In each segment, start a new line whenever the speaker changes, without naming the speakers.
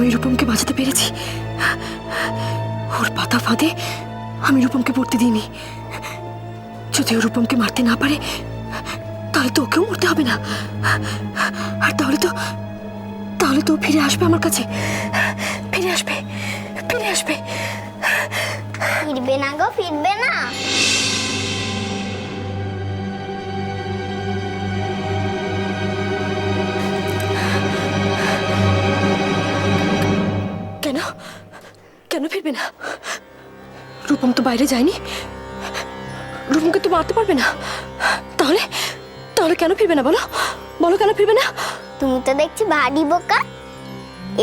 আমি রূপমকে বাঁচাতে পেরেছি। ওর পাতা ফাঁদে আমি রূপমকে পড়তে দিইনি। যদি ও রূপমকে মারতে না পারে তাহলে তো ওকেও মরতে হবে না। আর তাহলে তো ফিরে আসবে আমার কাছে, ফিরে আসবে।
ফিরবে না গো, ফিরবে না।
কেন কেন ফিরবে না? রূপম তো বাইরে যায়নি, রূপমকে তো মারতে পারবে না। তাহলে কেন ফিরবে না? বলো কেন ফিরবে না?
তুমি তো দেখছি ভারী বোকা,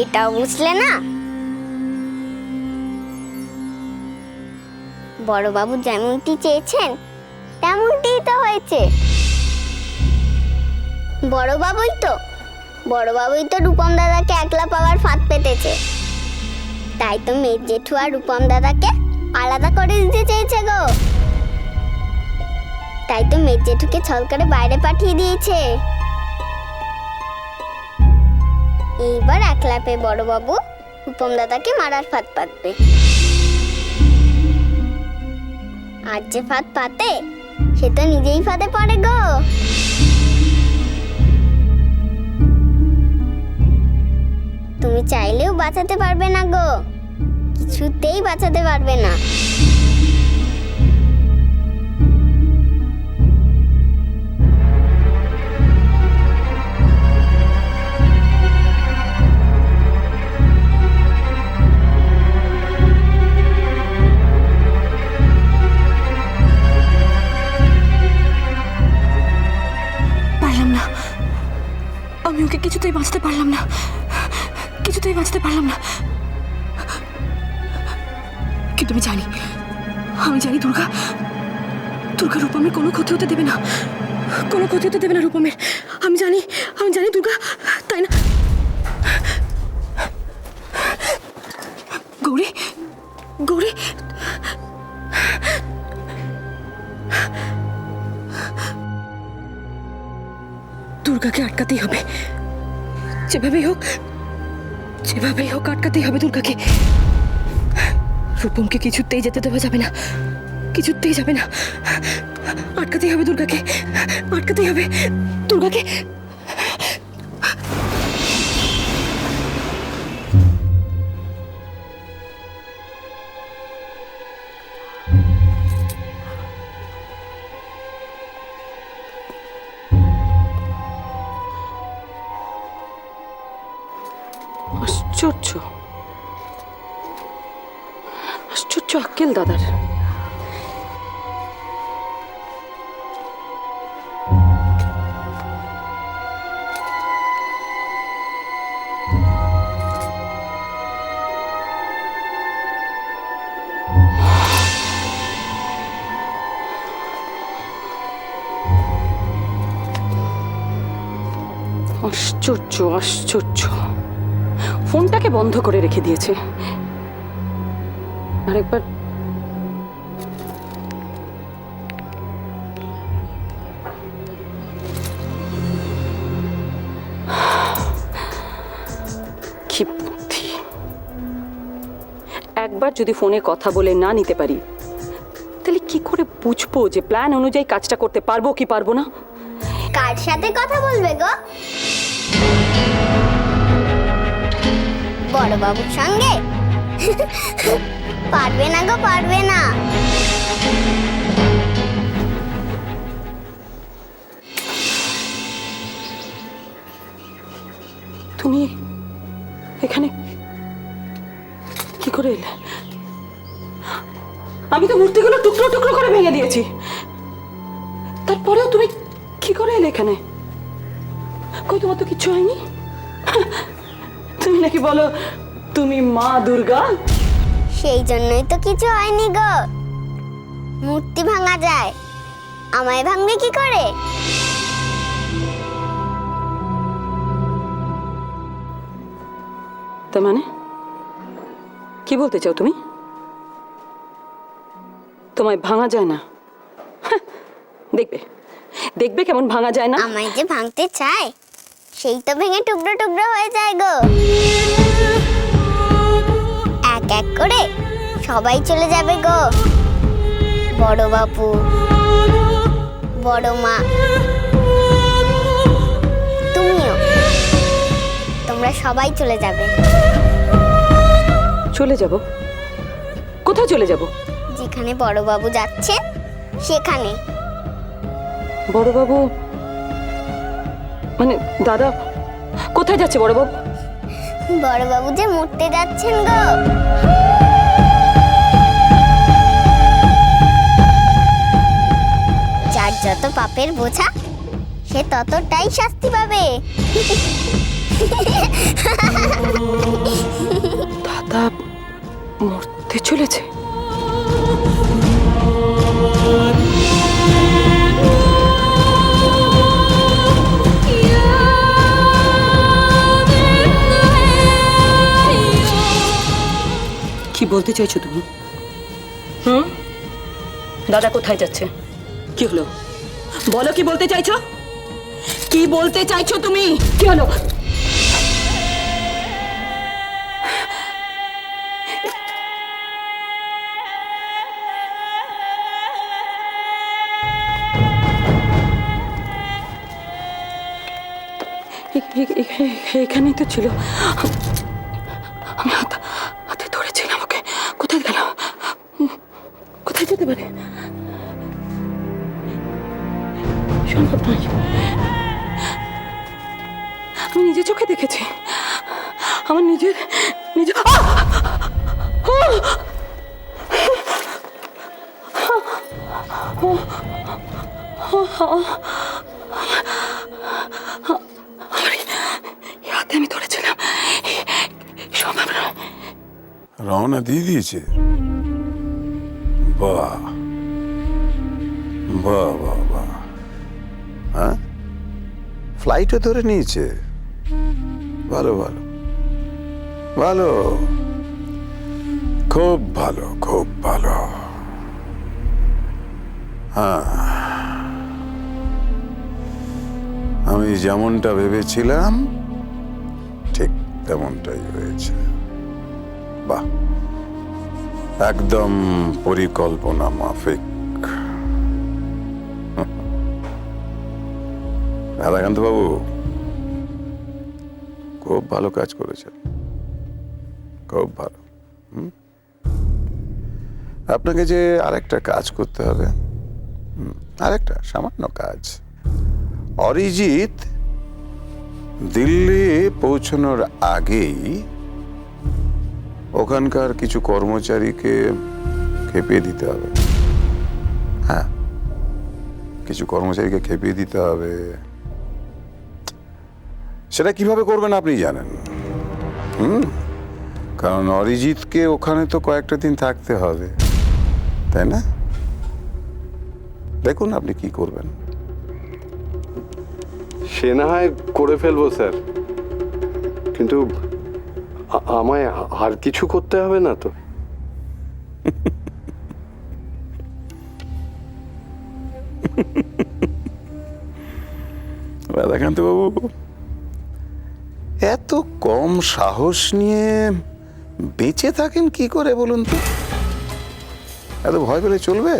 এটাও বুঝলে না? বড়বাবু যেমনটি চেয়েছেন তেমনটিই তো হয়েছে। বড়বাবুই তো রূপম দাদাকে একলা পাওয়ার ফাঁদ পেতেছে। তাই তো মেজ জেঠু আর রূপম দাদাকে আলাদা করে দিতে চেয়েছে গো। তাই তো মেজ জেঠুকে ছল করে বাইরে পাঠিয়ে দিয়েছে। এইবার একলা পেয়ে বড়বাবু রূপম দাদাকে মারার ফাঁদ পাতবে। আর যে ফাঁদ পাতে সে তো নিজেই ফাঁদে পড়ে গো। তুমি চাইলেও বাঁচাতে পারবে না গো, কিছুতেই বাঁচাতে পারবে না।
পারলাম না, আমি ওকে কিছুতেই বাঁচতে পারলাম না। কিন্তু আমি জানি দুর্গা রূপমের কোনো ক্ষতি হতে দেবে না, রূপমের। আমি জানি দুর্গা, তাই না? গৌরী দুর্গাকে আটকাতেই হবে, যেভাবেই হোক আটকাতেই হবে দুর্গাকে। রূপমকে কিছুতেই যেতে দেওয়া যাবে না, আটকাতেই হবে দুর্গাকে। আশ্চর্য আক্কেল দাদার। আশ্চর্য, ফোনটাকে বন্ধ করে রেখে দিয়েছে। আরেকবার কি বুদ্ধি! একবার যদি ফোনে কথা বলে না নিতে পারি তাহলে কি করে বুঝবো যে প্ল্যান অনুযায়ী কাজটা করতে পারবো কি পারবো না?
কার সাথে কথা বলবে গো? বড়বাবুর সঙ্গে? পারবে না গো, পারবে না।
তুমি এখানে কি করে এলে? আমি তো মূর্তিগুলো টুকরো করে ভেঙে দিয়েছি, তারপরেও তুমি কি করে এলে এখানে? কই, তোমার তো কিচ্ছু হয়নি। তুমি নাকি বলো তুমি মা দুর্গা।
সেই জন্যই তো কিছু হয়নি গো। মূর্তি ভাঙা যায়, আমায় ভাঙবে কি করে?
তার মানে কি বলতে চাও তুমি? তোমায় ভাঙা যায় না? দেখবে কেমন ভাঙা যায় না।
আমায় যে ভাঙতে চায় সেই তো ভেঙে টুকরো টুকরো হয়ে যায় গো। এক এক করে সবাই চলে যাবে গো। বড় বাবু, বড় মা, তুমিও, তোমরা সবাই চলে যাবে।
চলে যাব? কোথায় চলে যাব?
যেখানে বড় বাবু যাচ্ছে সেখানে।
বড়বাবু মানে দাদা কোথায় যাচ্ছে? বড়বাবু
বড় বাবু যে মরতে যাচ্ছেন গো। যার যত পাপের বোঝা সে ততটাই শাস্তি পাবে।
দাদা মরতে চলেছে? কি বলতে চাইছো তুমি? দাদা কোথায় যাচ্ছে? কি হলো বলো, কি বলতে চাইছো? কি বলতে চাইছো তুমি? কি হলো? এখানেই তো ছিল, আমি হাতে ধরেছিলাম ওকে। কোথায় গেল? কোথায় যেতে পারে? সম্ভব নয়। আমি নিজের চোখে দেখেছি, আমার নিজের হাতে আমি ধরেছিলাম। সম্ভব নয়।
রওনা দিয়ে দিয়েছে? বাহ বাহ বাহ বাহ, হ্যাঁ ফ্লাইটও ধরে নিয়েছে। ভালো ভালো ভালো, খুব ভালো খুব ভালো। হ্যাঁ, আমি যেমনটা ভেবেছিলাম ঠিক তেমনটাই হয়েছে। বাহ, একদম পরিকল্পনা মাফিক। রাধাকান্ত বাবু খুব ভালো কাজ করেছেন, খুব ভালো। আপনাকে যে আরেকটা কাজ করতে হবে, আরেকটা সামান্য কাজ। অরিজিৎ দিল্লি পৌঁছানোর আগেই ওখানকার কিছু কর্মচারীকে খেপিয়ে দিতে হবে। হ্যাঁ, কিছু কর্মচারীকে খেপিয়ে দিতে হবে। সেটা কিভাবে করবেন আপনি জানেন। কারণ অরিজিৎকে ওখানে তো কয়েকটা দিন থাকতে হবে, তাই না? দেখুন আপনি কি করবেন।
সে না হয় করে ফেলবো স্যার, কিন্তু আমায় আর কিছু করতে হবে না তো?
রাধাকান্ত বাবু এত কম সাহস নিয়ে বেঁচে থাকেন কি করে বলুন তো? এত ভয় পেলে চলবে?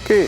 কে